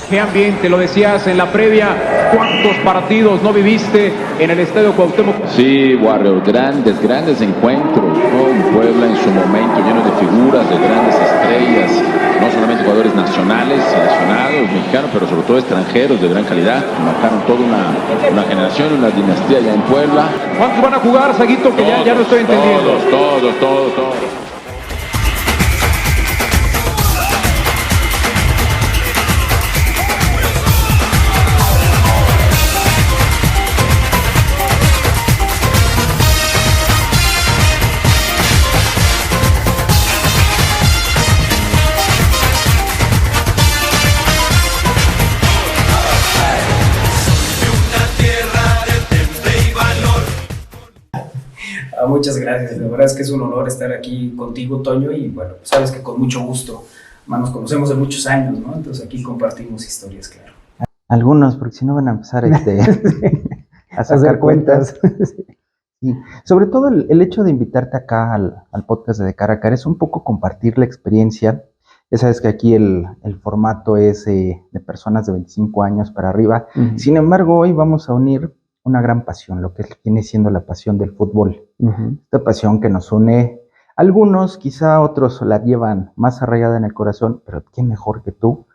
Qué ambiente, lo decías en la previa, ¿cuántos partidos no viviste en el Estadio Cuauhtémoc? Sí, Warrior, grandes encuentros, ¿no? Un Puebla en su momento lleno de figuras, de grandes estrellas, no solamente jugadores nacionales, seleccionados, mexicanos, pero sobre todo extranjeros de gran calidad. Marcaron toda una generación, una dinastía ya en Puebla. ¿Cuántos van a jugar, Saguito? Que ya no estoy entendiendo. Todos. Muchas gracias, la verdad es que es un honor estar aquí contigo, Toño, y bueno, sabes que con mucho gusto, nos conocemos de muchos años, ¿no? Entonces aquí compartimos historias, claro. Algunos, porque si no van a empezar a sacar cuentas. Sí. Sobre todo el hecho de invitarte acá al podcast de Cara a Cara es un poco compartir la experiencia. Ya sabes que aquí el formato es de personas de 25 años para arriba. Uh-huh. Sin embargo, hoy vamos a unir una gran pasión, lo que viene siendo la pasión del fútbol. Uh-huh. Esta pasión que nos une, algunos, quizá otros la llevan más arraigada en el corazón, pero qué mejor que tú,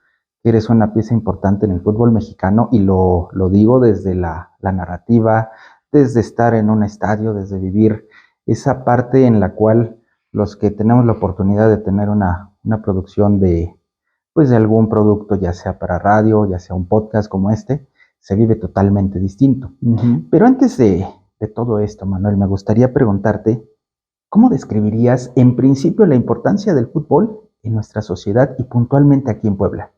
que eres una pieza importante en el fútbol mexicano, y lo digo desde la narrativa, desde estar en un estadio, desde vivir esa parte en la cual los que tenemos la oportunidad de tener una producción de algún producto, ya sea para radio, ya sea un podcast como este, se vive totalmente distinto. Uh-huh. Pero antes de todo esto, Manuel, me gustaría preguntarte, ¿cómo describirías en principio la importancia del fútbol en nuestra sociedad y puntualmente aquí en Puebla?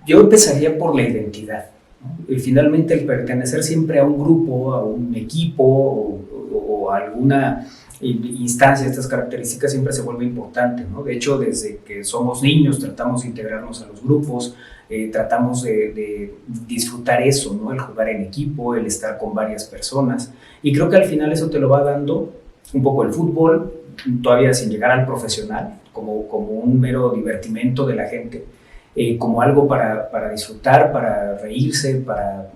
Yo empezaría por la identidad, ¿no? Y finalmente el pertenecer siempre a un grupo, a un equipo o a alguna instancia de estas características siempre se vuelve importante, ¿no? De hecho, desde que somos niños tratamos de integrarnos a los grupos, tratamos de disfrutar eso, ¿no? El jugar en equipo, el estar con varias personas, y creo que al final eso te lo va dando un poco el fútbol, todavía sin llegar al profesional, como un mero divertimento de la gente, como algo para disfrutar, para reírse, para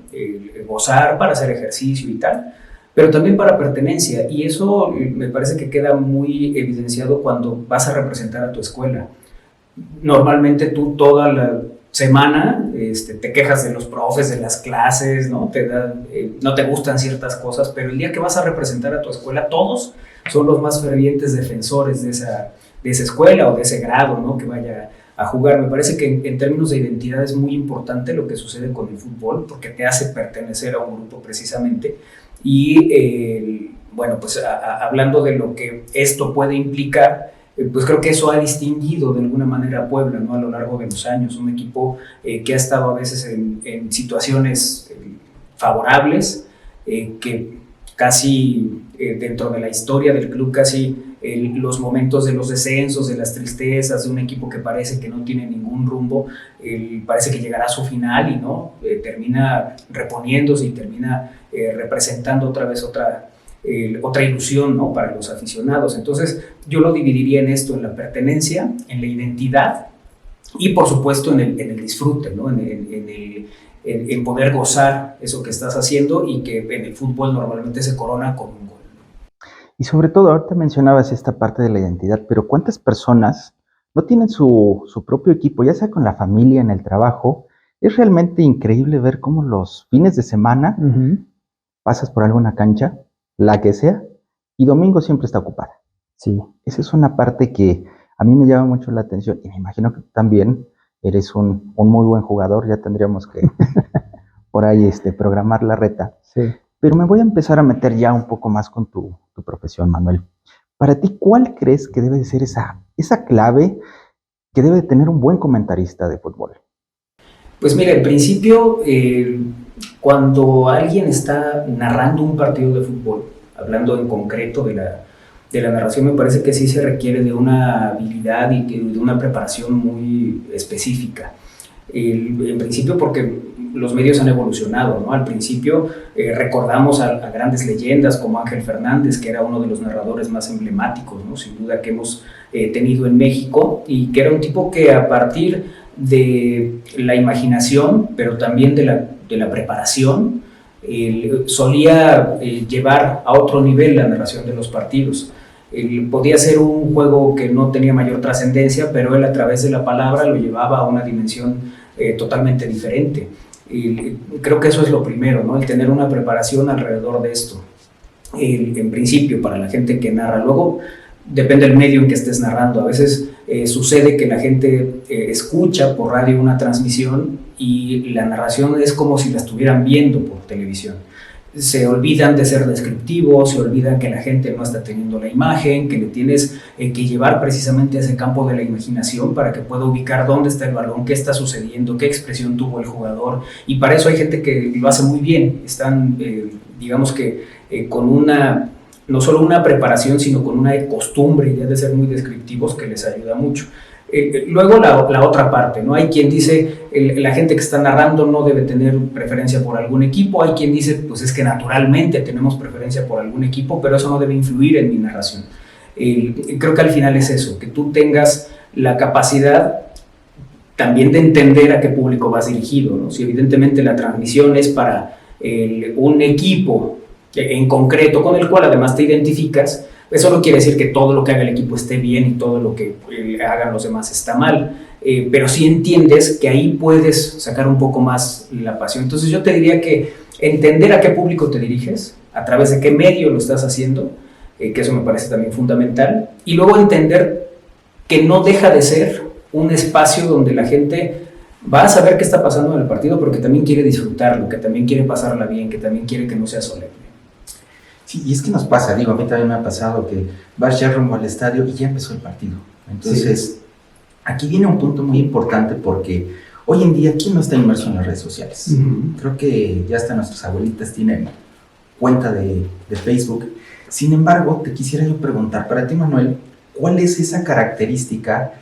gozar, para hacer ejercicio y tal, pero también para pertenencia, y eso me parece que queda muy evidenciado cuando vas a representar a tu escuela. Normalmente tú toda la semana te quejas de los profes, de las clases, ¿no? No te gustan ciertas cosas, pero el día que vas a representar a tu escuela, todos son los más fervientes defensores de esa escuela o de ese grado, ¿no? Que vaya a jugar. Me parece que en términos de identidad es muy importante lo que sucede con el fútbol, porque te hace pertenecer a un grupo precisamente, y hablando de lo que esto puede implicar, pues creo que eso ha distinguido de alguna manera a Puebla, ¿no? A lo largo de los años, un equipo que ha estado a veces en situaciones favorables, que casi dentro de la historia del club, casi los momentos de los descensos, de las tristezas, de un equipo que parece que no tiene ningún rumbo, parece que llegará a su final y no, termina reponiéndose y termina representando otra vez otra ilusión, ¿no? Para los aficionados. Entonces yo lo dividiría en esto, en la pertenencia, en la identidad y por supuesto en el disfrute, ¿no? En poder gozar eso que estás haciendo, y que en el fútbol normalmente se corona con un gol. Y sobre todo, ahorita mencionabas esta parte de la identidad, pero ¿cuántas personas no tienen su propio equipo, ya sea con la familia, en el trabajo? Es realmente increíble ver cómo los fines de semana uh-huh. pasas por alguna cancha, la que sea, y domingo siempre está ocupada. Sí. Esa es una parte que a mí me llama mucho la atención, y me imagino que también eres un muy buen jugador. Ya tendríamos que por ahí programar la reta. Sí. Pero me voy a empezar a meter ya un poco más con tu profesión, Manuel. Para ti, ¿cuál crees que debe de ser esa clave que debe de tener un buen comentarista de fútbol? Pues mira, en principio, cuando alguien está narrando un partido de fútbol, hablando en concreto de la narración, me parece que sí se requiere de una habilidad y de una preparación muy específica. En principio porque los medios han evolucionado, ¿no? Al principio recordamos a grandes leyendas como Ángel Fernández, que era uno de los narradores más emblemáticos, ¿no? Sin duda, que hemos tenido en México, y que era un tipo que a partir de la imaginación, pero también de la preparación. Solía llevar a otro nivel la narración de los partidos. Podía ser un juego que no tenía mayor trascendencia, pero él a través de la palabra lo llevaba a una dimensión totalmente diferente. Creo que eso es lo primero, ¿no? El tener una preparación alrededor de esto. En principio, para la gente que narra. Luego, depende del medio en que estés narrando. A veces sucede que la gente escucha por radio una transmisión y la narración es como si la estuvieran viendo por televisión. Se olvidan de ser descriptivos, se olvidan que la gente no está teniendo la imagen, que le tienes que llevar precisamente a ese campo de la imaginación para que pueda ubicar dónde está el balón, qué está sucediendo, qué expresión tuvo el jugador. Y para eso hay gente que lo hace muy bien. Están, digamos que, con no solo una preparación, sino con una costumbre ya de ser muy descriptivos que les ayuda mucho. Luego la otra parte, ¿no? Hay quien dice, la gente que está narrando no debe tener preferencia por algún equipo, hay quien dice, pues es que naturalmente tenemos preferencia por algún equipo, pero eso no debe influir en mi narración. Creo que al final es eso, que tú tengas la capacidad también de entender a qué público vas dirigido, ¿no? Si evidentemente la transmisión es para un equipo en concreto con el cual además te identificas, eso no quiere decir que todo lo que haga el equipo esté bien y todo lo que hagan los demás está mal, pero sí entiendes que ahí puedes sacar un poco más la pasión. Entonces yo te diría que entender a qué público te diriges, a través de qué medio lo estás haciendo, que eso me parece también fundamental, y luego entender que no deja de ser un espacio donde la gente va a saber qué está pasando en el partido, pero que también quiere disfrutarlo, que también quiere pasarla bien, que también quiere que no sea solemne. Sí, y es que nos pasa, digo, a mí también me ha pasado que vas ya rumbo al estadio y ya empezó el partido. Entonces, aquí viene un punto muy importante porque hoy en día, ¿quién no está inmerso en las redes sociales? Creo que ya hasta nuestras abuelitas tienen cuenta de Facebook. Sin embargo, te quisiera yo preguntar, para ti, Manuel, ¿cuál es esa característica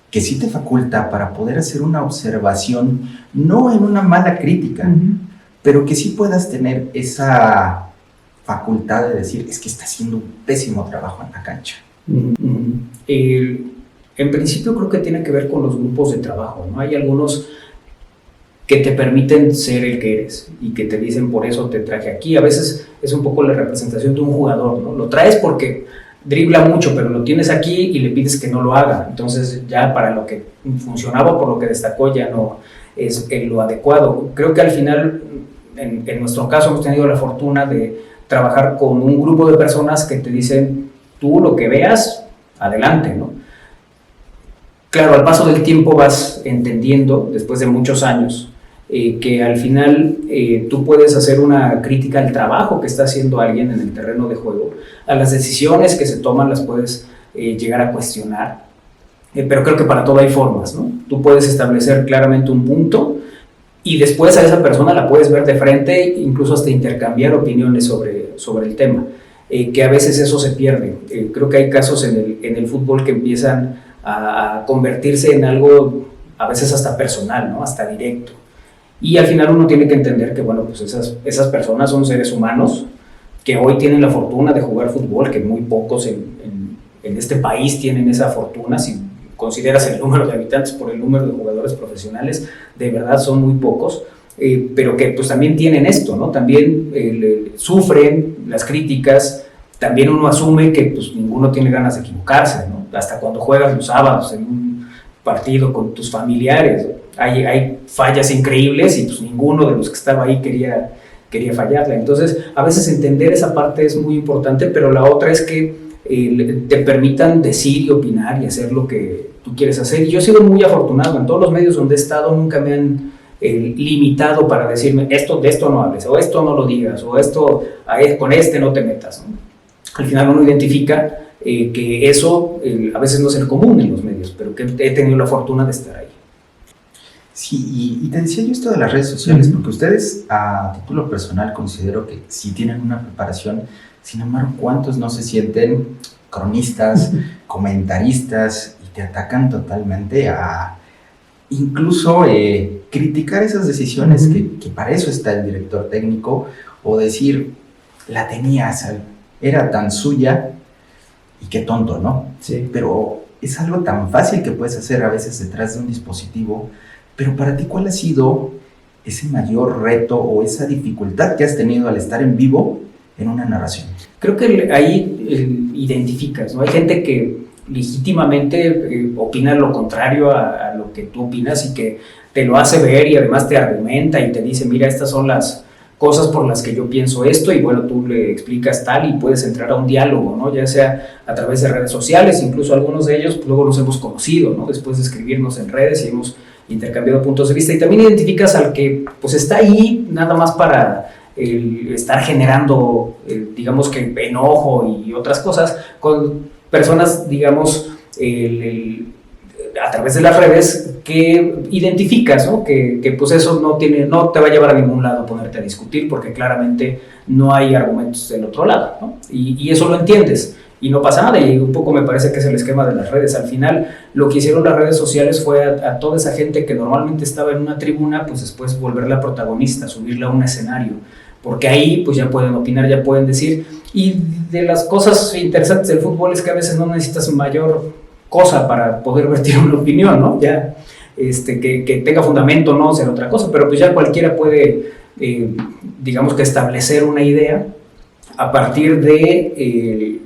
que sí te faculta para poder hacer una observación, no en una mala crítica, pero que sí puedas tener esa facultad de decir, es que está haciendo un pésimo trabajo en la cancha? En principio creo que tiene que ver con los grupos de trabajo, ¿no? Hay algunos que te permiten ser el que eres y que te dicen, por eso te traje aquí. A veces es un poco la representación de un jugador, ¿no? Lo traes porque dribla mucho, pero lo tienes aquí y le pides que no lo haga. Entonces ya para lo que funcionaba, por lo que destacó, ya no es lo adecuado. Creo que al final, en nuestro caso, hemos tenido la fortuna de trabajar con un grupo de personas que te dicen, tú lo que veas, adelante, ¿no? Claro, al paso del tiempo vas entendiendo, después de muchos años, que al final tú puedes hacer una crítica al trabajo que está haciendo alguien en el terreno de juego, a las decisiones que se toman las puedes llegar a cuestionar, pero creo que para todo hay formas, ¿no? Tú puedes establecer claramente un punto y después a esa persona la puedes ver de frente, incluso hasta intercambiar opiniones sobre el tema, que a veces eso se pierde. Creo que hay casos en el fútbol que empiezan a convertirse en algo a veces hasta personal, ¿no? Hasta directo. Y al final uno tiene que entender que, bueno, pues esas personas son seres humanos que hoy tienen la fortuna de jugar fútbol, que muy pocos en este país tienen esa fortuna. Si consideras el número de habitantes por el número de jugadores profesionales, de verdad son muy pocos, pero que pues también tienen esto, ¿no? También sufren las críticas, también uno asume que pues ninguno tiene ganas de equivocarse, ¿no? Hasta cuando juegas los sábados en un partido con tus familiares, hay fallas increíbles y pues ninguno de los que estaba ahí quería fallarla. Entonces, a veces entender esa parte es muy importante, pero la otra es que te permitan decir y opinar y hacer lo que tú quieres hacer. Y yo he sido muy afortunado, en todos los medios donde he estado nunca me han limitado para decirme, de esto no hables, o esto no lo digas, o esto con no te metas, ¿no? Al final uno identifica que eso a veces no es el común en los medios, pero que he tenido la fortuna de estar ahí. Sí, y te decía yo esto de las redes sociales, porque ustedes a título personal considero que sí tienen una preparación. Sin embargo, ¿cuántos no se sienten cronistas, comentaristas y te atacan totalmente a incluso criticar esas decisiones que para eso está el director técnico, o decir, la tenías, era tan suya y qué tonto, ¿no? Sí. Pero es algo tan fácil que puedes hacer a veces detrás de un dispositivo, Pero para ti, ¿cuál ha sido ese mayor reto o esa dificultad que has tenido al estar en vivo en una narración? Creo que ahí identificas, ¿no? Hay gente que legítimamente opina lo contrario a lo que tú opinas y que te lo hace ver y además te argumenta y te dice, mira, estas son las cosas por las que yo pienso esto, y bueno, tú le explicas tal y puedes entrar a un diálogo, ¿no? Ya sea a través de redes sociales, incluso algunos de ellos pues, luego nos hemos conocido, ¿no? Después de escribirnos en redes y hemos intercambiado puntos de vista, y también identificas al que pues está ahí nada más para estar generando, digamos que enojo y otras cosas, con personas, digamos, a través de las redes que identificas, ¿no? Que pues eso no te va a llevar a ningún lado ponerte a discutir, porque claramente no hay argumentos del otro lado, ¿no? Y eso lo entiendes y no pasa nada, y un poco me parece que es el esquema de las redes. Al final lo que hicieron las redes sociales fue a toda esa gente que normalmente estaba en una tribuna, pues después volverla protagonista, subirla a un escenario, porque ahí pues ya pueden opinar, ya pueden decir. Y de las cosas interesantes del fútbol es que a veces no necesitas mayor cosa para poder vertir una opinión, ¿no? Ya que tenga fundamento, no será otra cosa, pero pues ya cualquiera puede, digamos que establecer una idea a partir de,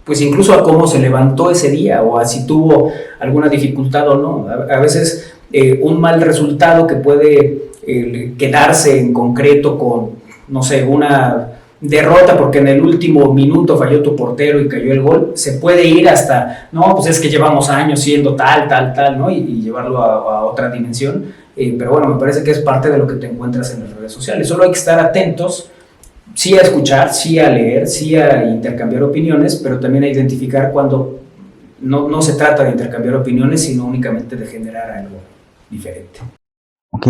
pues incluso a cómo se levantó ese día o a si tuvo alguna dificultad o no. A veces un mal resultado que puede quedarse en concreto con, no sé, una derrota porque en el último minuto falló tu portero y cayó el gol, se puede ir hasta, no, pues es que llevamos años siendo tal, ¿no? Y llevarlo a otra dimensión, pero bueno, me parece que es parte de lo que te encuentras en las redes sociales. Solo hay que estar atentos, sí a escuchar, sí a leer, sí a intercambiar opiniones, pero también a identificar cuando no se trata de intercambiar opiniones, sino únicamente de generar algo diferente. Ok,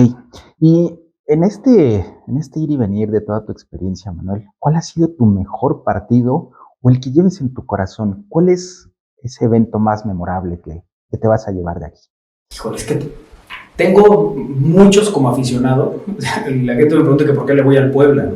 y en este ir y venir de toda tu experiencia, Manuel, ¿cuál ha sido tu mejor partido o el que lleves en tu corazón? ¿Cuál es ese evento más memorable que te vas a llevar de aquí? Híjole, es que tengo muchos como aficionado. La gente me pregunta que por qué le voy al Puebla, ¿no?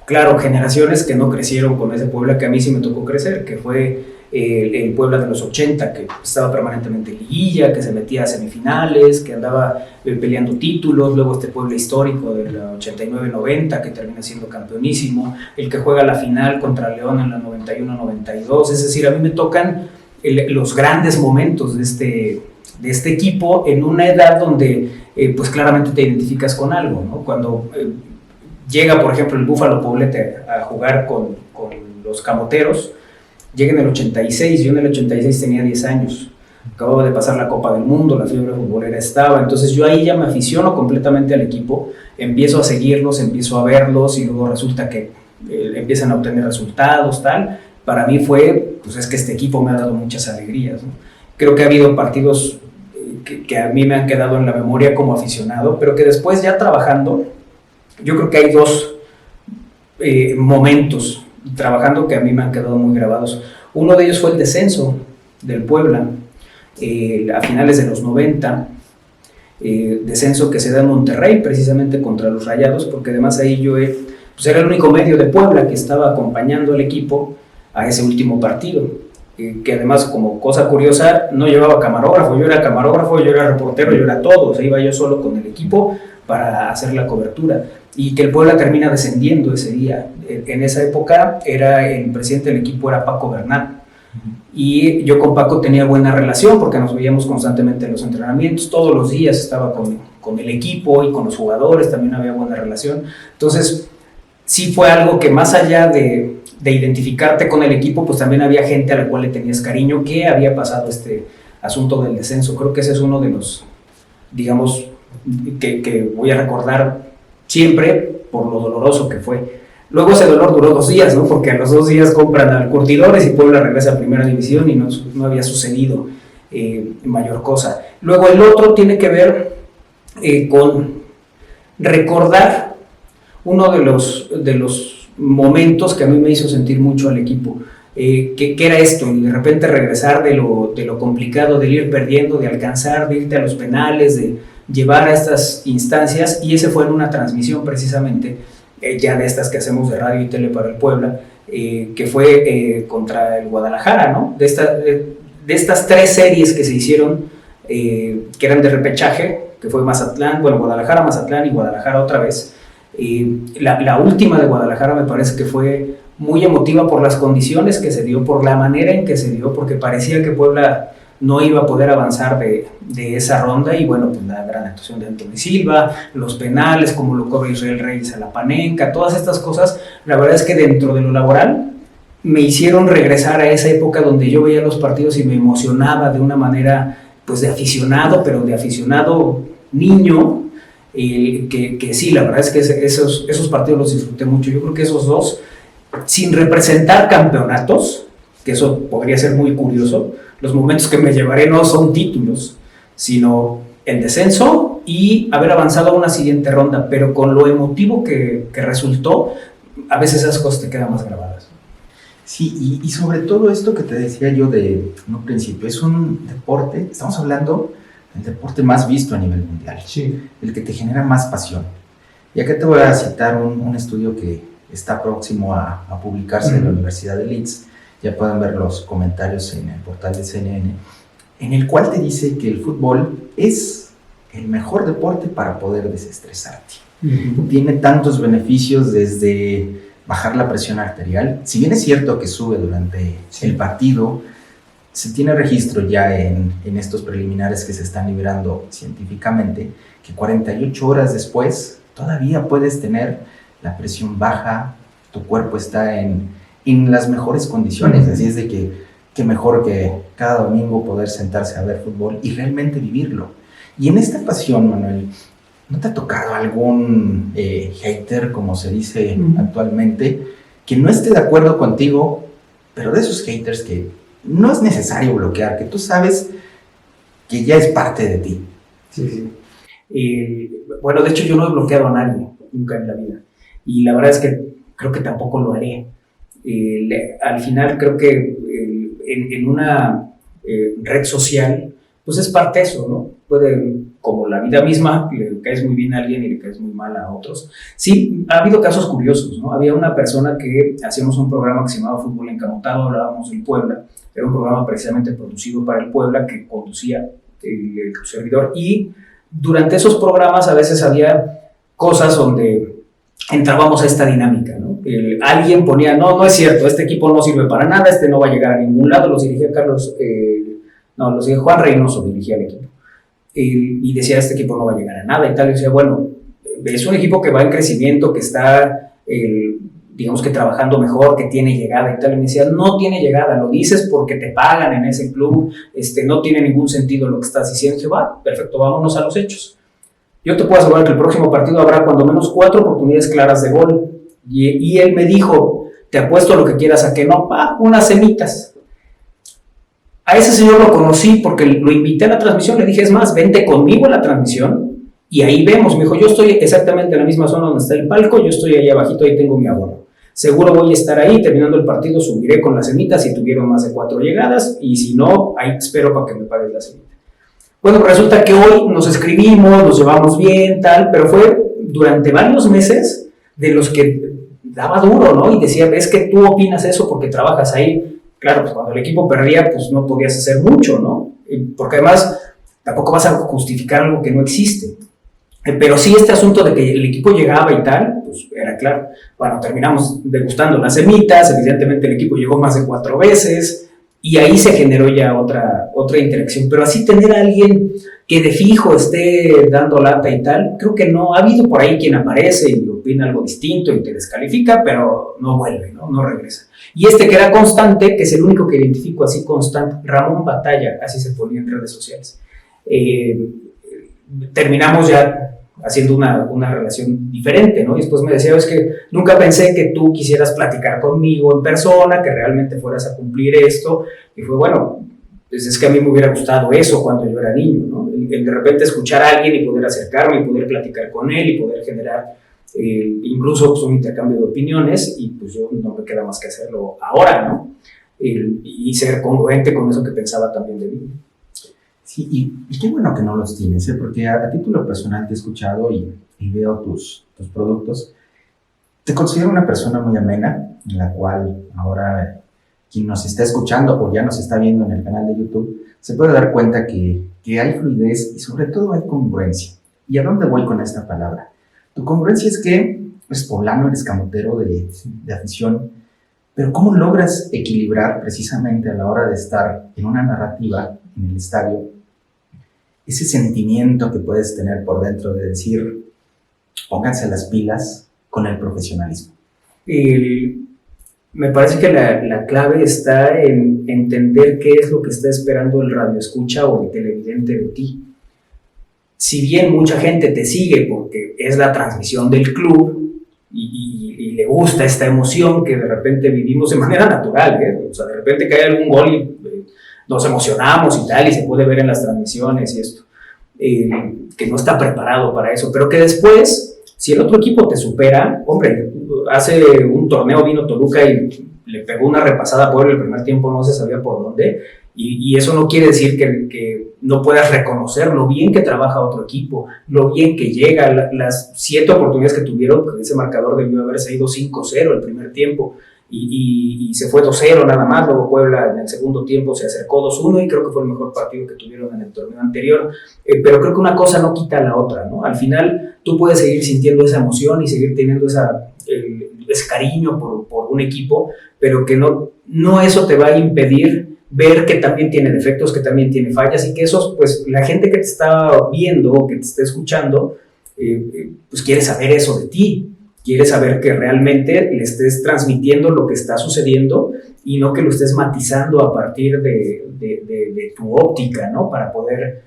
Claro, generaciones que no crecieron con ese Puebla que a mí sí me tocó crecer, que fue el Puebla de los 80, que estaba permanentemente en liguilla, que se metía a semifinales, que andaba peleando títulos, luego este Puebla histórico del 89-90, que termina siendo campeonísimo, el que juega la final contra León en la 91-92, es decir, a mí me tocan los grandes momentos de este equipo en una edad donde pues claramente te identificas con algo, ¿no? Cuando llega, por ejemplo, el Búfalo Poblete a jugar con los Camoteros, llega en el 86, yo en el 86 tenía 10 años, acababa de pasar la Copa del Mundo, la fiebre futbolera estaba, entonces yo ahí ya me aficiono completamente al equipo, empiezo a seguirlos, empiezo a verlos y luego resulta que empiezan a obtener resultados, tal. Para mí fue, pues es que este equipo me ha dado muchas alegrías, ¿no? Creo que ha habido partidos que a mí me han quedado en la memoria como aficionado, pero que después ya trabajando, yo creo que hay dos momentos trabajando que a mí me han quedado muy grabados. Uno de ellos fue el descenso del Puebla a finales de los 90, descenso que se da en Monterrey precisamente contra los Rayados, porque además ahí yo pues era el único medio de Puebla que estaba acompañando al equipo a ese último partido, que además, como cosa curiosa, no llevaba camarógrafo, yo era reportero, yo era todo, o sea, iba yo solo con el equipo para hacer la cobertura, y que el Puebla termina descendiendo ese día. En esa época el presidente del equipo era Paco Bernal, y yo con Paco tenía buena relación porque nos veíamos constantemente en los entrenamientos, todos los días estaba con el equipo y con los jugadores, también había buena relación. Entonces sí fue algo que más allá de identificarte con el equipo, pues también había gente a la cual le tenías cariño, que había pasado este asunto del descenso. Creo que ese es uno de los, digamos, que voy a recordar siempre por lo doloroso que fue. Luego ese dolor duró 2 días, ¿no? Porque a los 2 días compran al Curtidores y Puebla regresa a Primera División y no había sucedido mayor cosa. Luego el otro tiene que ver con recordar uno de los momentos que a mí me hizo sentir mucho al equipo, que era esto, y de repente regresar de lo complicado, de ir perdiendo, de alcanzar, de irte a los penales, de llevar a estas instancias, y ese fue en una transmisión precisamente, ya de estas que hacemos de radio y tele para el Puebla, que fue contra el Guadalajara, ¿no? De estas 3 series que se hicieron, que eran de repechaje, que fue Mazatlán, bueno, Guadalajara, Mazatlán y Guadalajara otra vez. La última de Guadalajara me parece que fue muy emotiva por las condiciones que se dio, por la manera en que se dio, porque parecía que Puebla no iba a poder avanzar de esa ronda, y bueno, pues la gran actuación de Antonio Silva, los penales, como lo cobra Israel Reyes a la Panenka, todas estas cosas, la verdad es que dentro de lo laboral me hicieron regresar a esa época donde yo veía los partidos y me emocionaba de una manera, pues de aficionado, pero de aficionado niño, que sí, la verdad es que esos partidos los disfruté mucho. Yo creo que esos dos, sin representar campeonatos, que eso podría ser muy curioso, los momentos que me llevaré no son títulos, sino el descenso y haber avanzado a una siguiente ronda, pero con lo emotivo que resultó, a veces esas cosas te quedan más grabadas. Sí, y sobre todo esto que te decía yo de un principio, es un deporte, estamos hablando del deporte más visto a nivel mundial, Sí. el que te genera más pasión. Y acá te voy a citar un estudio que está próximo a publicarse de la Universidad de Leeds, ya pueden ver los comentarios en el portal de CNN, en el cual te dice que el fútbol es el mejor deporte para poder desestresarte. Tiene tantos beneficios, desde bajar la presión arterial, si bien es cierto que sube durante el partido, se tiene registro ya en estos preliminares que se están liberando científicamente, que 48 horas después todavía puedes tener la presión baja, tu cuerpo está en las mejores condiciones, así es de que mejor que cada domingo poder sentarse a ver fútbol y realmente vivirlo. Y en esta pasión, Manuel, ¿no te ha tocado algún hater, como se dice actualmente, que no esté de acuerdo contigo, pero de esos haters que no es necesario bloquear, que tú sabes que ya es parte de ti? Sí. Bueno, de hecho yo no he bloqueado a nadie, nunca en la vida. Y la verdad es que creo que tampoco lo haré. Al final creo que en una red social, pues es parte de eso, ¿no? Puede, como la vida misma, le caes muy bien a alguien y le caes muy mal a otros. Sí, ha habido casos curiosos, ¿no? Había una persona que hacíamos un programa que se llamaba Fútbol Encamotado, hablábamos del Puebla, era un programa precisamente producido para el Puebla que conducía el servidor, y durante esos programas a veces había cosas donde entrábamos a esta dinámica, ¿no? Alguien ponía, no es cierto, este equipo no sirve para nada, este no va a llegar a ningún lado, los dirigía Juan Reynoso dirigía el equipo, y decía, este equipo no va a llegar a nada y tal, y decía, bueno, es un equipo que va en crecimiento, que está, digamos que trabajando mejor, que tiene llegada y tal, y me decía, no tiene llegada, lo dices porque te pagan en ese club, no tiene ningún sentido lo que estás diciendo. Y va, perfecto, vámonos a los hechos. Yo te puedo asegurar que el próximo partido habrá cuando menos 4 oportunidades claras de gol. Y él me dijo, te apuesto lo que quieras a que no, unas semitas. A ese señor lo conocí porque lo invité a la transmisión, le dije, es más, vente conmigo a la transmisión y ahí vemos. Me dijo, yo estoy exactamente en la misma zona donde está el palco, yo estoy ahí abajito, ahí tengo mi abono. Seguro voy a estar ahí, terminando el partido subiré con las semitas si tuvieron más de 4 llegadas, y si no, ahí espero para que me pagues la semita. Bueno, resulta que hoy nos escribimos, nos llevamos bien, tal, pero fue durante varios meses de los que daba duro, ¿no? Y decía, es que tú opinas eso porque trabajas ahí. Claro, pues cuando el equipo perdía, pues no podías hacer mucho, ¿no? Porque además tampoco vas a justificar algo que no existe. Pero sí, este asunto de que el equipo llegaba y tal, pues era claro. Bueno, terminamos degustando las semitas, evidentemente el equipo llegó más de 4 veces, y ahí se generó ya otra interacción. Pero así tener a alguien que de fijo esté dando lata y tal, creo que no. Ha habido por ahí quien aparece y opina algo distinto y te descalifica, pero no vuelve, no regresa. Y que era constante, que es el único que identifico así constante, Ramón Batalla, así se ponía en redes sociales. Terminamos ya haciendo una relación diferente, ¿no? Y después me decía, es que nunca pensé que tú quisieras platicar conmigo en persona, que realmente fueras a cumplir esto. Y fue, bueno, pues es que a mí me hubiera gustado eso cuando yo era niño, ¿no? El de repente escuchar a alguien y poder acercarme y poder platicar con él y poder generar incluso pues, un intercambio de opiniones, y pues yo no me queda más que hacerlo ahora, ¿no? Y ser congruente con eso que pensaba también de mí. Sí, y qué bueno que no los tienes, porque a título personal te he escuchado y veo tus productos. Te considero una persona muy amena, en la cual ahora quien nos está escuchando o ya nos está viendo en el canal de YouTube se puede dar cuenta que que hay fluidez y sobre todo hay congruencia. ¿Y a dónde voy con esta palabra? Tu congruencia es que eres poblano, eres camotero de afición, pero ¿cómo logras equilibrar precisamente a la hora de estar en una narrativa en el estadio ese sentimiento que puedes tener por dentro de decir, pónganse las pilas con el profesionalismo? Me parece que la clave está en entender qué es lo que está esperando el radioescucha o el televidente de ti. Si bien mucha gente te sigue porque es la transmisión del club y le gusta esta emoción que de repente vivimos de manera natural, o sea, de repente cae algún gol y nos emocionamos y tal, y se puede ver en las transmisiones y esto, que no está preparado para eso, pero que después, si el otro equipo te supera, hombre, hace un torneo vino Toluca y le pegó una repasada a Puebla el primer tiempo, no se sabía por dónde, y eso no quiere decir que no puedas reconocer lo bien que trabaja otro equipo, lo bien que llega, las 7 oportunidades que tuvieron, que ese marcador debió haberse ido 5-0 el primer tiempo, y se fue 2-0 nada más. Luego Puebla en el segundo tiempo se acercó 2-1 y creo que fue el mejor partido que tuvieron en el torneo anterior, pero creo que una cosa no quita a la otra, ¿no? Al final tú puedes seguir sintiendo esa emoción y seguir teniendo ese cariño por un equipo, pero que no eso te va a impedir ver que también tiene defectos, que también tiene fallas, y que esos, pues la gente que te está viendo o que te está escuchando, pues quiere saber eso de ti, quiere saber que realmente le estés transmitiendo lo que está sucediendo y no que lo estés matizando a partir de tu óptica, ¿no? Para poder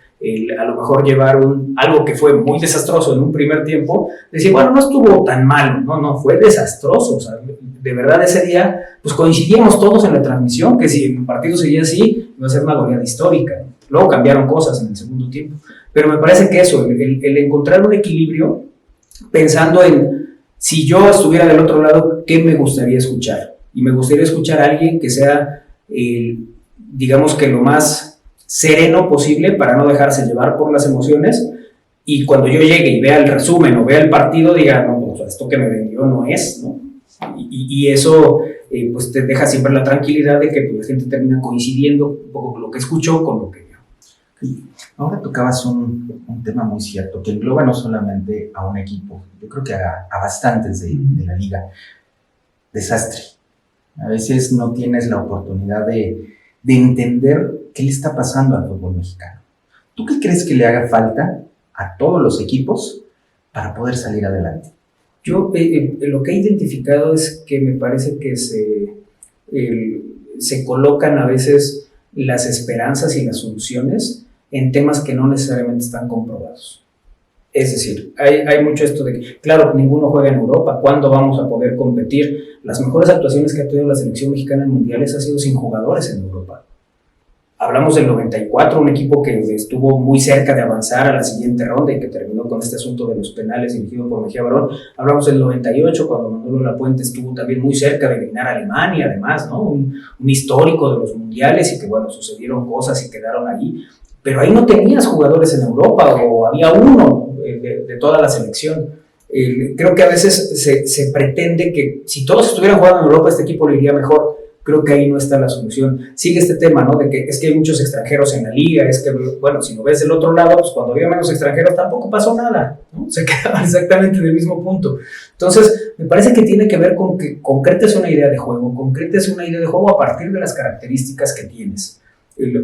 a lo mejor llevar algo que fue muy desastroso en un primer tiempo, decir, bueno, no estuvo tan malo, no, fue desastroso, o sea, de verdad ese día, pues coincidíamos todos en la transmisión, que si el partido seguía así, iba a ser una goleada histórica. Luego cambiaron cosas en el segundo tiempo, pero me parece que eso, el encontrar un equilibrio, pensando en, si yo estuviera del otro lado, ¿qué me gustaría escuchar? Y me gustaría escuchar a alguien que sea, digamos que lo más sereno posible para no dejarse llevar por las emociones, y cuando yo llegue y vea el resumen o vea el partido, diga, no, pues esto que me vendió no es, ¿no? Y eso pues te deja siempre la tranquilidad de que pues, la gente termina coincidiendo un poco con lo que escuchó, con lo que vio. Y ahora tocabas un tema muy cierto, que engloba no solamente a un equipo, yo creo que a bastantes de la liga. Desastre. A veces no tienes la oportunidad de entender qué le está pasando al fútbol mexicano. ¿Tú qué crees que le haga falta a todos los equipos para poder salir adelante? Yo lo que he identificado es que me parece que se colocan a veces las esperanzas y las soluciones en temas que no necesariamente están comprobados. Es decir, hay mucho esto de que, claro, ninguno juega en Europa, ¿cuándo vamos a poder competir? Las mejores actuaciones que ha tenido la selección mexicana en mundiales ha sido sin jugadores en Europa. Hablamos del 94, un equipo que estuvo muy cerca de avanzar a la siguiente ronda y que terminó con este asunto de los penales dirigido por Mejía Barón. Hablamos del 98, cuando Manolo Lapuente estuvo también muy cerca de eliminar a Alemania, además, ¿no? Un histórico de los mundiales, y que, bueno, sucedieron cosas y quedaron ahí. Pero ahí no tenías jugadores en Europa, o había uno de toda la selección. Creo que a veces se pretende que si todos estuvieran jugando en Europa, este equipo le iría mejor. Creo que ahí no está la solución. Sigue este tema, ¿no? De que es que hay muchos extranjeros en la liga, es que, bueno, si lo ves del otro lado, pues cuando había menos extranjeros tampoco pasó nada, ¿no? Se quedaba exactamente en el mismo punto. Entonces, me parece que tiene que ver con que concretes una idea de juego, a partir de las características que tienes.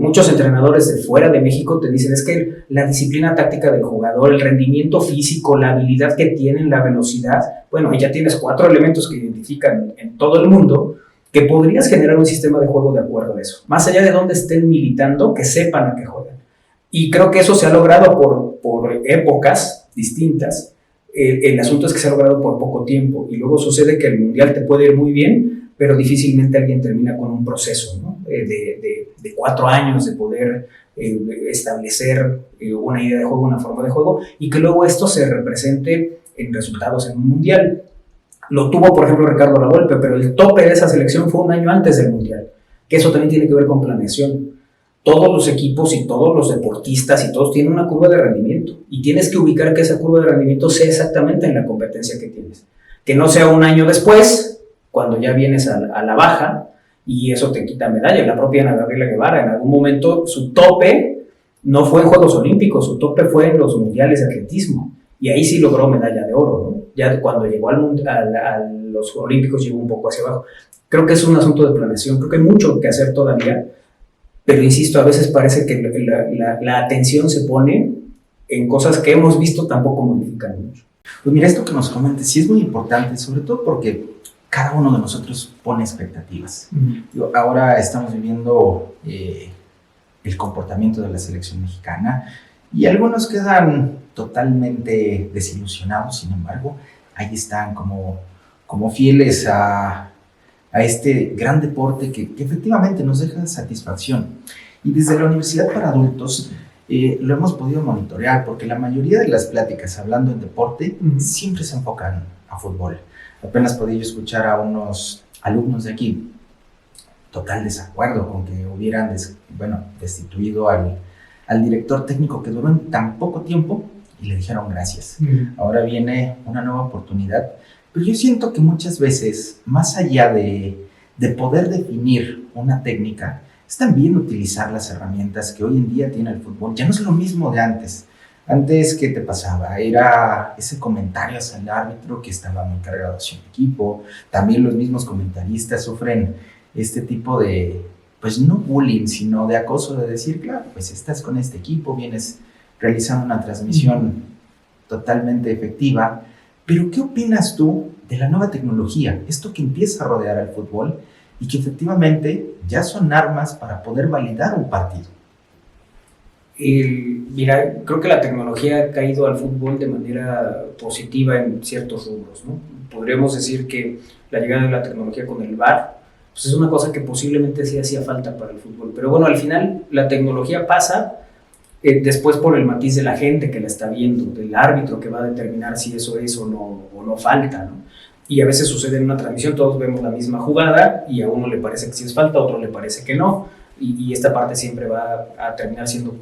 Muchos entrenadores de fuera de México te dicen, es que la disciplina táctica del jugador, el rendimiento físico, la habilidad que tienen, la velocidad, bueno, ahí ya tienes 4 elementos que identifican en todo el mundo, que podrías generar un sistema de juego de acuerdo a eso. Más allá de dónde estén militando, que sepan a qué juegan. Y creo que eso se ha logrado por épocas distintas. El asunto es que se ha logrado por poco tiempo, y luego sucede que el Mundial te puede ir muy bien, pero difícilmente alguien termina con un proceso, ¿no? de 4 años de poder establecer una idea de juego, una forma de juego, y que luego esto se represente en resultados en un Mundial. Lo tuvo, por ejemplo, Ricardo Lavolpe, pero el tope de esa selección fue un año antes del Mundial, que eso también tiene que ver con planeación. Todos los equipos y todos los deportistas y todos tienen una curva de rendimiento, y tienes que ubicar que esa curva de rendimiento sea exactamente en la competencia que tienes, que no sea un año después, cuando ya vienes a la baja, y eso te quita medalla. La propia Ana Gabriela Guevara, en algún momento su tope No fue en Juegos Olímpicos, su tope fue en los mundiales de atletismo. Y ahí sí logró medalla de oro, ¿no? Ya cuando llegó a los Olímpicos llegó un poco hacia abajo. Creo que es un asunto de planeación, creo que hay mucho que hacer todavía, pero insisto, a veces parece que la atención se pone en cosas que hemos visto tampoco modifican mucho. Pues mira, esto que nos comentes sí es muy importante, sobre todo porque cada uno de nosotros pone expectativas. Ahora estamos viviendo el comportamiento de la selección mexicana y algunos quedan totalmente desilusionados, sin embargo, ahí están como fieles a este gran deporte que efectivamente nos deja satisfacción. Y desde la Universidad para Adultos lo hemos podido monitorear porque la mayoría de las pláticas hablando en deporte siempre se enfocan a fútbol. Apenas podía yo escuchar a unos alumnos de aquí total desacuerdo con que hubieran destituido al director técnico que duró en tan poco tiempo y le dijeron gracias. Ahora viene una nueva oportunidad, pero yo siento que muchas veces, más allá de poder definir una técnica, es también utilizar las herramientas que hoy en día tiene el fútbol. Ya no es lo mismo de antes. Antes, ¿qué te pasaba? Era ese comentario hacia el árbitro que estaba muy cargado hacia el equipo. También los mismos comentaristas sufren este tipo de, pues no bullying, sino de acoso, de decir, claro, pues estás con este equipo, vienes realizando una transmisión totalmente efectiva. Pero, ¿qué opinas tú de la nueva tecnología? Esto que empieza a rodear al fútbol y que efectivamente ya son armas para poder validar un partido. Mira, creo que la tecnología ha caído al fútbol de manera positiva en ciertos rubros, ¿no? Podríamos decir que la llegada de la tecnología con el VAR pues es una cosa que posiblemente sí hacía falta para el fútbol. Pero bueno, al final la tecnología pasa después por el matiz de la gente que la está viendo, del árbitro que va a determinar si eso es o no falta, ¿no? Y a veces sucede en una transmisión, todos vemos la misma jugada y a uno le parece que sí es falta, a otro le parece que no, y esta parte siempre va a terminar siendo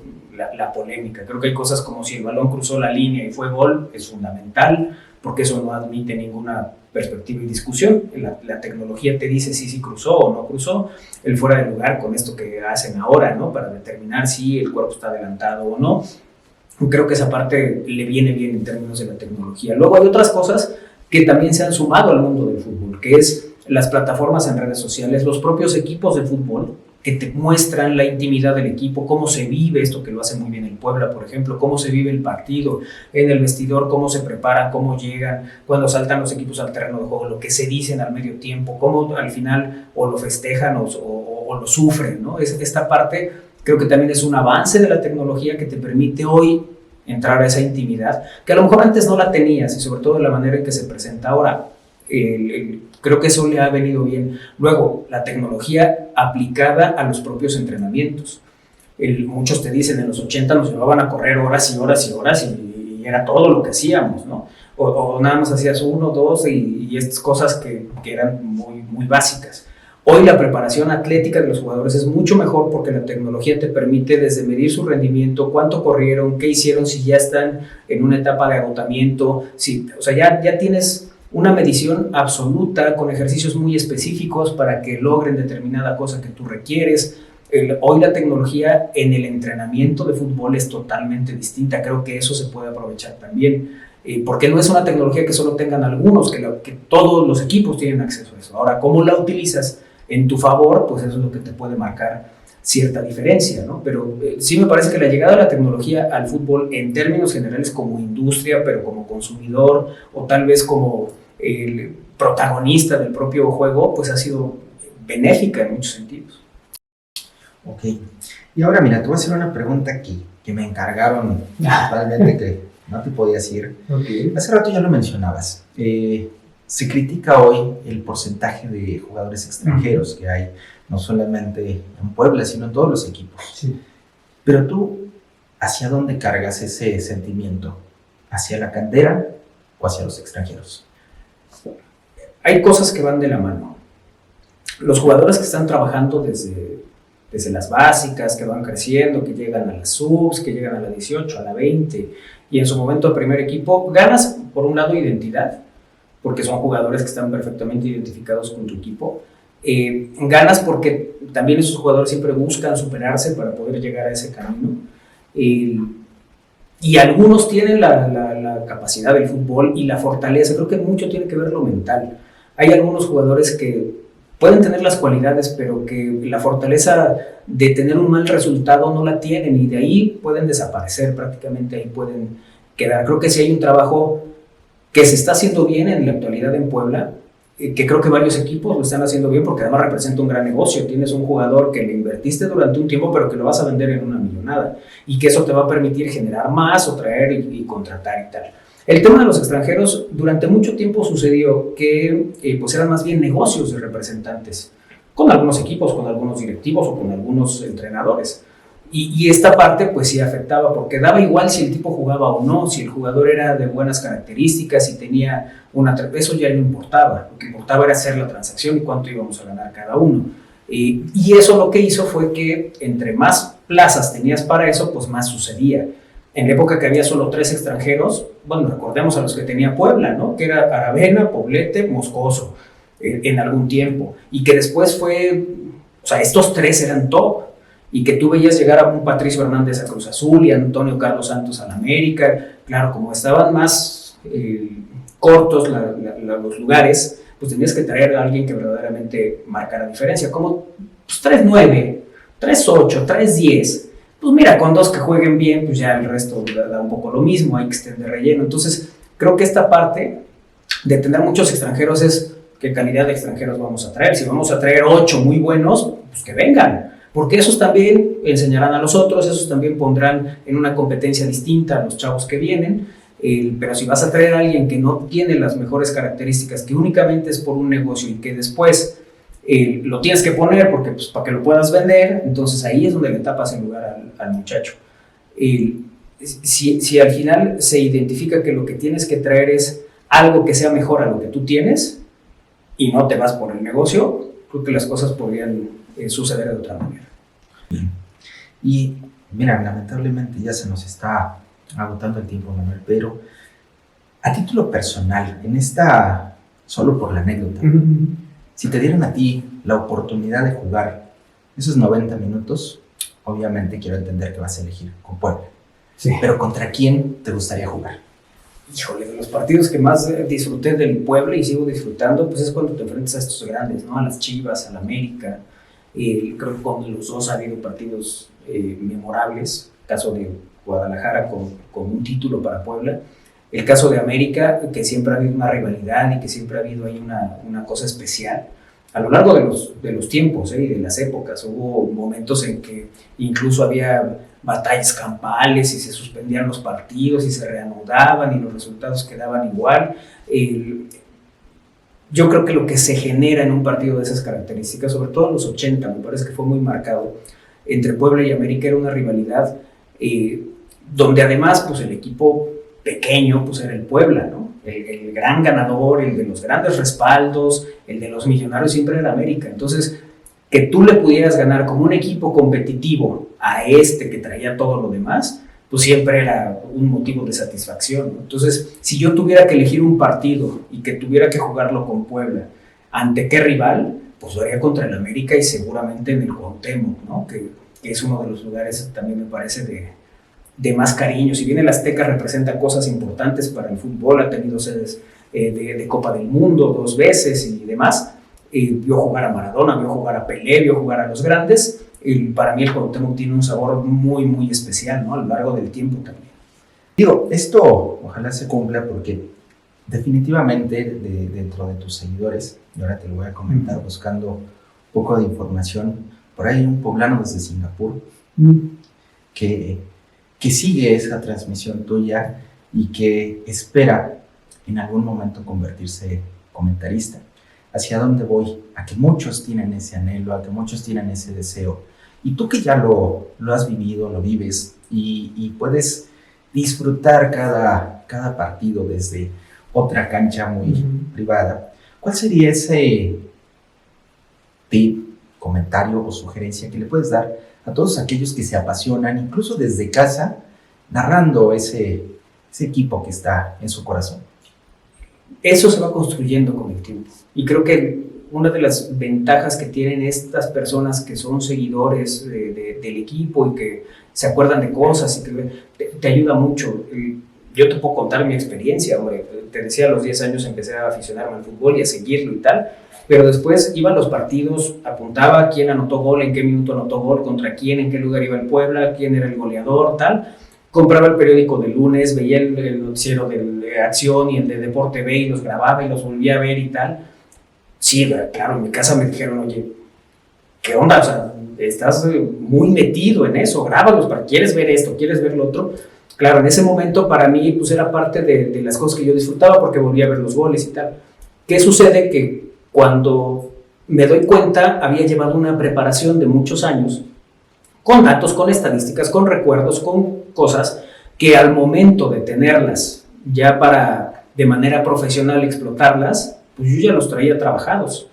la polémica. Creo que hay cosas como si el balón cruzó la línea y fue gol, es fundamental, porque eso no admite ninguna perspectiva y discusión. La tecnología te dice si cruzó o no cruzó, el fuera de lugar con esto que hacen ahora, ¿no? Para determinar si el cuerpo está adelantado o no. Creo que esa parte le viene bien en términos de la tecnología. Luego hay otras cosas que también se han sumado al mundo del fútbol, que es las plataformas en redes sociales, los propios equipos de fútbol que te muestran la intimidad del equipo, cómo se vive esto que lo hace muy bien el Puebla, por ejemplo, cómo se vive el partido en el vestidor, cómo se preparan, cómo llegan, cuando saltan los equipos al terreno de juego, lo que se dicen al medio tiempo, cómo al final o lo festejan o lo sufren, ¿no? Esta parte creo que también es un avance de la tecnología que te permite hoy entrar a esa intimidad, que a lo mejor antes no la tenías, y sobre todo de la manera en que se presenta ahora. Creo que eso le ha venido bien. Luego, la tecnología aplicada a los propios entrenamientos. Muchos te dicen, en los 80 nos llevaban a correr horas y horas y horas y era todo lo que hacíamos, ¿no? O nada más hacías 1, 2 y estas cosas que eran muy, muy básicas. Hoy la preparación atlética de los jugadores es mucho mejor porque la tecnología te permite desde medir su rendimiento, cuánto corrieron, qué hicieron, si ya están en una etapa de agotamiento, o sea, ya tienes una medición absoluta con ejercicios muy específicos para que logren determinada cosa que tú requieres. Hoy la tecnología en el entrenamiento de fútbol es totalmente distinta. Creo que eso se puede aprovechar también, porque no es una tecnología que solo tengan algunos, que todos los equipos tienen acceso a eso. Ahora, ¿cómo la utilizas en tu favor? Pues eso es lo que te puede marcar cierta diferencia, ¿no? Pero sí me parece que la llegada de la tecnología al fútbol en términos generales como industria, pero como consumidor o tal vez como el protagonista del propio juego, pues ha sido benéfica en muchos sentidos. Ok, y ahora mira, te voy a hacer una pregunta que me encargaron totalmente que no te podías ir. Okay. Hace rato ya lo mencionabas, se critica hoy el porcentaje de jugadores extranjeros que hay, no solamente en Puebla, sino en todos los equipos. Sí. Pero tú, ¿hacia dónde cargas ese sentimiento? ¿Hacia la cantera o hacia los extranjeros? Hay cosas que van de la mano. Los jugadores que están trabajando desde las básicas, que van creciendo, que llegan a las subs, que llegan a la 18, a la 20, y en su momento al primer equipo, ganas por un lado identidad, porque son jugadores que están perfectamente identificados con tu equipo. Ganas porque también esos jugadores siempre buscan superarse para poder llegar a ese camino. Y algunos tienen la capacidad del fútbol y la fortaleza. Creo que mucho tiene que ver lo mental. Hay algunos jugadores que pueden tener las cualidades, pero que la fortaleza de tener un mal resultado no la tienen, y de ahí pueden desaparecer, prácticamente ahí pueden quedar. Creo que sí hay un trabajo que se está haciendo bien en la actualidad en Puebla, que creo que varios equipos lo están haciendo bien, porque además representa un gran negocio. Tienes un jugador que le invertiste durante un tiempo, pero que lo vas a vender en una millonada, y que eso te va a permitir generar más o traer y contratar y tal. El tema de los extranjeros, durante mucho tiempo sucedió que pues eran más bien negocios de representantes, con algunos equipos, con algunos directivos o con algunos entrenadores. Y esta parte pues sí afectaba, porque daba igual si el tipo jugaba o no, si el jugador era de buenas características, si tenía eso ya no importaba. Lo que importaba era hacer la transacción y cuánto íbamos a ganar cada uno. Y eso lo que hizo fue que entre más plazas tenías para eso, pues más sucedía. En la época que había solo 3 extranjeros, bueno, recordemos a los que tenía Puebla, ¿no? Que era Aravena, Poblete, Moscoso, en algún tiempo. Y que después fue, o sea, estos 3 eran top. Y que tú veías llegar a un Patricio Hernández a Cruz Azul y a Antonio Carlos Santos a la América. Claro, como estaban más cortos los lugares, pues tenías que traer a alguien que verdaderamente marcara diferencia. Como pues, 3-9, 3-8, 3-10. Pues mira, con 2 que jueguen bien, pues ya el resto da un poco lo mismo, hay que estar de relleno. Entonces, creo que esta parte de tener muchos extranjeros es qué calidad de extranjeros vamos a traer. Si vamos a traer 8 muy buenos, pues que vengan. Porque esos también enseñarán a los otros, esos también pondrán en una competencia distinta a los chavos que vienen. Pero si vas a traer a alguien que no tiene las mejores características, que únicamente es por un negocio y que después lo tienes que poner porque, pues, para que lo puedas vender, entonces ahí es donde le tapas el lugar al muchacho. Si al final se identifica que lo que tienes que traer es algo que sea mejor a lo que tú tienes y no te vas por el negocio, creo que las cosas podrían suceder de otra manera. Y mira, lamentablemente ya se nos está agotando el tiempo, Manuel, pero a título personal, solo por la anécdota, si te dieran a ti la oportunidad de jugar esos 90 minutos, obviamente quiero entender que vas a elegir con Puebla. Sí. Pero ¿contra quién te gustaría jugar? Híjole, de los partidos que más disfruté del Puebla y sigo disfrutando, pues es cuando te enfrentas a estos grandes, ¿no? A las Chivas, a la América. Creo que con los dos ha habido partidos memorables. El caso de Guadalajara con un título para Puebla. El caso de América, que siempre ha habido una rivalidad y que siempre ha habido ahí una cosa especial. A lo largo de los tiempos y de las épocas, hubo momentos en que incluso había batallas campales y se suspendían los partidos y se reanudaban y los resultados quedaban igual. Yo creo que lo que se genera en un partido de esas características, sobre todo en los 80, me parece que fue muy marcado, entre Puebla y América era una rivalidad donde además pues el equipo pequeño pues era el Puebla, ¿no? El gran ganador, el de los grandes respaldos, el de los millonarios siempre era América. Entonces, que tú le pudieras ganar como un equipo competitivo a que traía todo lo demás, pues siempre era un motivo de satisfacción, ¿no? Entonces, si yo tuviera que elegir un partido y que tuviera que jugarlo con Puebla, ¿ante qué rival? Pues lo haría contra el América y seguramente en el Cuauhtémoc, ¿no? Que es uno de los lugares también me parece de más cariño. Si bien el Azteca representa cosas importantes para el fútbol, ha tenido sedes de Copa del Mundo 2 veces y demás, vio jugar a Maradona, vio jugar a Pelé, vio jugar a los grandes. Para mí el Cuauhtémoc tiene un sabor muy, muy especial, ¿no? A lo largo del tiempo también. Digo, esto ojalá se cumpla porque definitivamente dentro de tus seguidores, y ahora te lo voy a comentar buscando un poco de información, por ahí hay un poblano desde Singapur que sigue esa transmisión tuya y que espera en algún momento convertirse comentarista. ¿Hacia dónde voy? A que muchos tienen ese anhelo, a que muchos tienen ese deseo. Y tú que ya lo has vivido, lo vives y puedes disfrutar cada partido desde otra cancha muy privada, ¿cuál sería ese tip, comentario o sugerencia que le puedes dar a todos aquellos que se apasionan, incluso desde casa, narrando ese equipo que está en su corazón? Eso se va construyendo con el tiempo. Y creo que una de las ventajas que tienen estas personas que son seguidores del equipo y que se acuerdan de cosas y te ayuda mucho. Yo te puedo contar mi experiencia, hombre. Te decía, a los 10 años empecé a aficionarme al fútbol y a seguirlo y tal, pero después iba a los partidos, apuntaba quién anotó gol, en qué minuto anotó gol, contra quién, en qué lugar iba el Puebla, quién era el goleador, tal. Compraba el periódico de lunes, veía el noticiero de Acción y el de Deporte B y los grababa y los volvía a ver y tal. Sí, claro, en mi casa me dijeron, oye, ¿qué onda? O sea, estás muy metido en eso, grábalos, ¿quieres ver esto? ¿Quieres ver lo otro? Claro, en ese momento para mí pues era parte de las cosas que yo disfrutaba porque volvía a ver los goles y tal. ¿Qué sucede? Que cuando me doy cuenta había llevado una preparación de muchos años con datos, con estadísticas, con recuerdos, con cosas que al momento de tenerlas ya para de manera profesional explotarlas, pues yo ya los traía trabajados.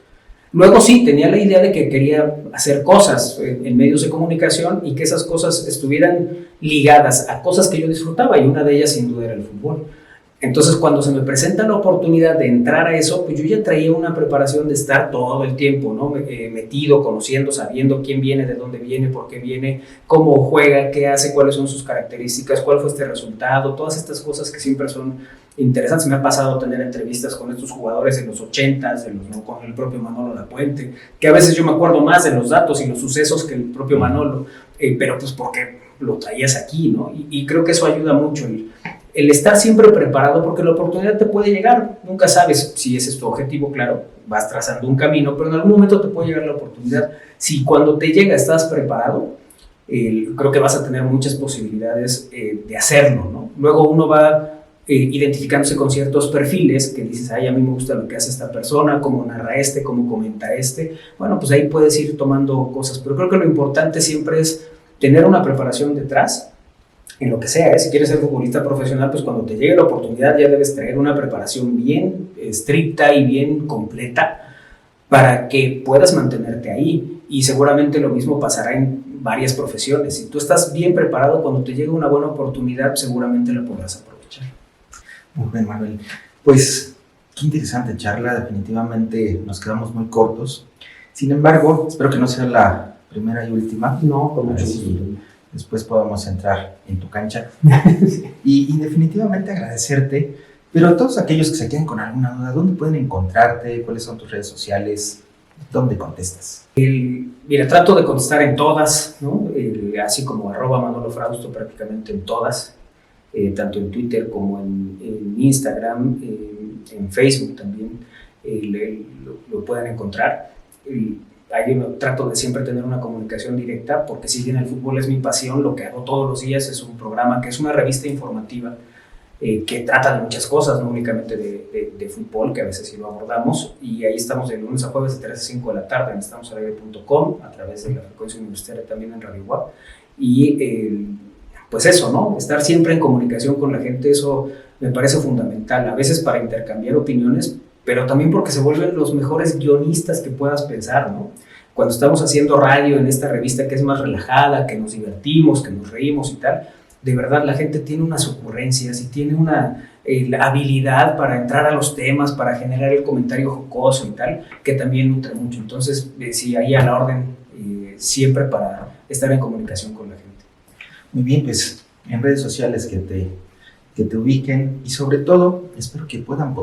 Luego sí, tenía la idea de que quería hacer cosas en medios de comunicación y que esas cosas estuvieran ligadas a cosas que yo disfrutaba, y una de ellas sin duda era el fútbol. Entonces, cuando se me presenta la oportunidad de entrar a eso, pues yo ya traía una preparación de estar todo el tiempo, ¿no? Metido, conociendo, sabiendo quién viene, de dónde viene, por qué viene, cómo juega, qué hace, cuáles son sus características, cuál fue este resultado, todas estas cosas que siempre son interesantes. Me ha pasado tener entrevistas con estos jugadores de los 80s, ¿no? Con el propio Manolo Lapuente, que a veces yo me acuerdo más de los datos y los sucesos que el propio Manolo, pero pues porque lo traías aquí, ¿no? Y creo que eso ayuda mucho, el estar siempre preparado, porque la oportunidad te puede llegar, nunca sabes si ese es tu objetivo, claro, vas trazando un camino, pero en algún momento te puede llegar la oportunidad. Si cuando te llega estás preparado, creo que vas a tener muchas posibilidades de hacerlo, ¿no? Luego uno va identificándose con ciertos perfiles que dices, ay, a mí me gusta lo que hace esta persona, cómo narra este, cómo comenta este. Bueno, pues ahí puedes ir tomando cosas, pero creo que lo importante siempre es tener una preparación detrás, en lo que sea, si quieres ser futbolista profesional, pues cuando te llegue la oportunidad ya debes traer una preparación bien estricta y bien completa para que puedas mantenerte ahí, y seguramente lo mismo pasará en varias profesiones. Si tú estás bien preparado, cuando te llegue una buena oportunidad, seguramente la podrás aprovechar. Muy bien, Manuel. Pues qué interesante charla, definitivamente nos quedamos muy cortos. Sin embargo, espero que no sea la primera y última. No, con mucho gusto. Después podamos entrar en tu cancha. Y definitivamente agradecerte, pero a todos aquellos que se queden con alguna duda, ¿dónde pueden encontrarte? ¿Cuáles son tus redes sociales? ¿Dónde contestas? Mira, trato de contestar en todas, ¿no? Así como @Manolo Frausto, prácticamente en todas, tanto en Twitter como en Instagram, en Facebook también lo pueden encontrar. Ahí trato de siempre tener una comunicación directa, porque si bien el fútbol es mi pasión, lo que hago todos los días es un programa que es una revista informativa que trata de muchas cosas, no únicamente de fútbol, que a veces sí lo abordamos, y ahí estamos de lunes a jueves de 3 a 5 de la tarde en estamosalaire.com, a través de la frecuencia universitaria también en Radio UAP, y pues eso, ¿no? Estar siempre en comunicación con la gente, eso me parece fundamental, a veces para intercambiar opiniones, pero también porque se vuelven los mejores guionistas que puedas pensar, ¿no? Cuando estamos haciendo radio en esta revista que es más relajada, que nos divertimos, que nos reímos y tal, de verdad la gente tiene unas ocurrencias y tiene una habilidad para entrar a los temas, para generar el comentario jocoso y tal, que también nutre mucho. Entonces, sí, ahí a la orden, siempre para estar en comunicación con la gente. Muy bien, pues en redes sociales que te ubiquen, y sobre todo espero que puedan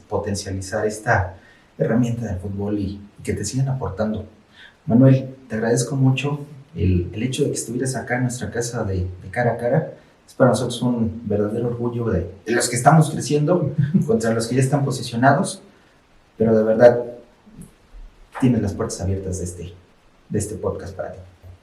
potencializar esta herramienta del fútbol y que te sigan aportando. Manuel, te agradezco mucho el hecho de que estuvieras acá en nuestra casa de cara a cara. Es para nosotros un verdadero orgullo de los que estamos creciendo contra los que ya están posicionados, pero de verdad tienes las puertas abiertas de este podcast para ti.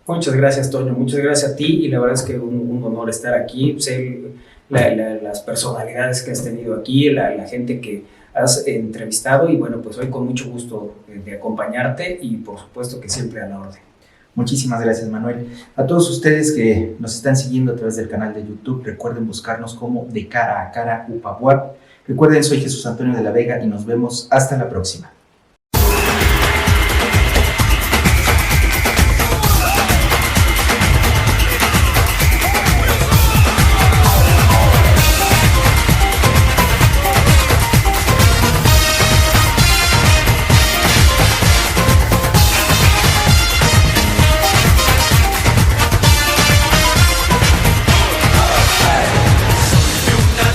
Muchas gracias, Toño, muchas gracias a ti, y la verdad es que un honor estar aquí. Sé las personalidades que has tenido aquí, la gente que has entrevistado, y bueno, pues hoy con mucho gusto de acompañarte, y por supuesto que siempre a la orden. Muchísimas gracias, Manuel. A todos ustedes que nos están siguiendo a través del canal de YouTube, recuerden buscarnos como De Cara a Cara UPAWAP. Recuerden, soy Jesús Antonio de la Vega y nos vemos hasta la próxima.